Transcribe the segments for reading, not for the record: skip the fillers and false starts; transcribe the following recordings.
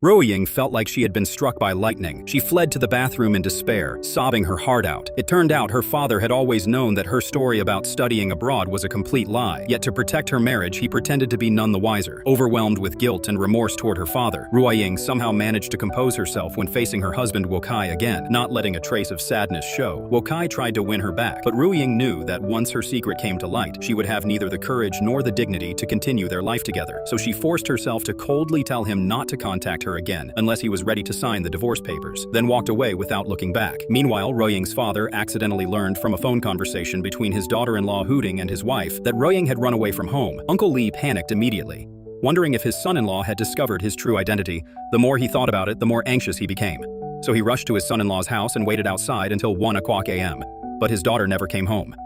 Ruaying felt like she had been struck by lightning. She fled to the bathroom in despair, sobbing her heart out. It turned out her father had always known that her story about studying abroad was a complete lie. Yet to protect her marriage, he pretended to be none the wiser. Overwhelmed with guilt and remorse toward her father, Ruaying somehow managed to compose herself when facing her husband Wokai again, not letting a trace of sadness show. Wokai tried to win her back, but Ruaying knew that once her secret came to light, she would have neither the courage nor the dignity to continue their life together. So she forced herself to coldly tell him not to contact her again unless he was ready to sign the divorce papers, then walked away without looking back. Meanwhile, Ruaying's father accidentally learned from a phone conversation between his daughter-in-law Hou Ting and his wife that Ruaying had run away from home. Uncle Lee panicked immediately, wondering if his son-in-law had discovered his true identity. The more he thought about it, the more anxious he became. So he rushed to his son-in-law's house and waited outside until 1:00 a.m. But his daughter never came home.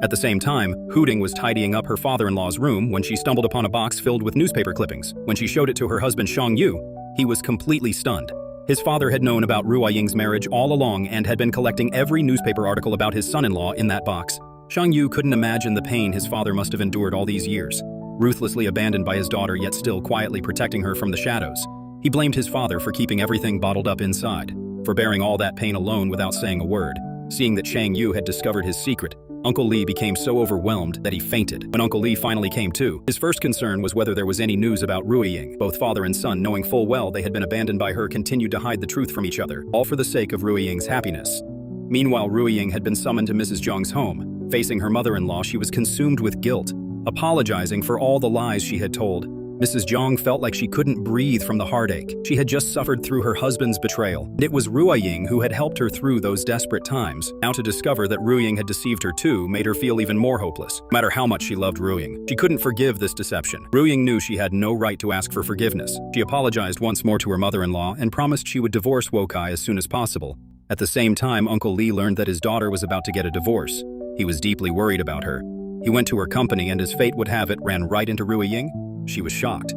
At the same time, Hou Ting was tidying up her father-in-law's room when she stumbled upon a box filled with newspaper clippings. When she showed it to her husband Shang Yu, he was completely stunned. His father had known about Ruaying's marriage all along and had been collecting every newspaper article about his son-in-law in that box. Shang Yu couldn't imagine the pain his father must have endured all these years, ruthlessly abandoned by his daughter yet still quietly protecting her from the shadows. He blamed his father for keeping everything bottled up inside, for bearing all that pain alone without saying a word. Seeing that Shang Yu had discovered his secret, Uncle Lee became so overwhelmed that he fainted. When Uncle Lee finally came to, his first concern was whether there was any news about Ruaying. Both father and son, knowing full well they had been abandoned by her, continued to hide the truth from each other, all for the sake of Ruaying's happiness. Meanwhile, Ruaying had been summoned to Mrs. Jiang's home. Facing her mother-in-law, she was consumed with guilt, apologizing for all the lies she had told. Mrs. Jiang felt like she couldn't breathe from the heartache she had just suffered through her husband's betrayal. It was Ruaying who had helped her through those desperate times. Now to discover that Ruaying had deceived her too made her feel even more hopeless. No matter how much she loved Ruaying, she couldn't forgive this deception. Ruaying knew she had no right to ask for forgiveness. She apologized once more to her mother-in-law and promised she would divorce Wokai as soon as possible. At the same time, Uncle Lee learned that his daughter was about to get a divorce. He was deeply worried about her. He went to her company and, as fate would have it, ran right into Ruaying. She was shocked.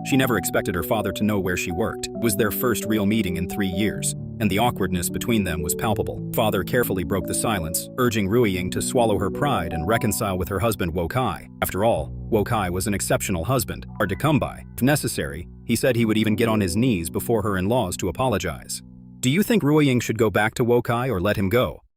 She never expected her father to know where she worked. It was their first real meeting in 3 years, and the awkwardness between them was palpable. Father carefully broke the silence, urging Ruaying to swallow her pride and reconcile with her husband Wokai. After all, Wokai was an exceptional husband, hard to come by. If necessary, he said he would even get on his knees before her in-laws to apologize. Do you think Ruaying should go back to Wokai or let him go?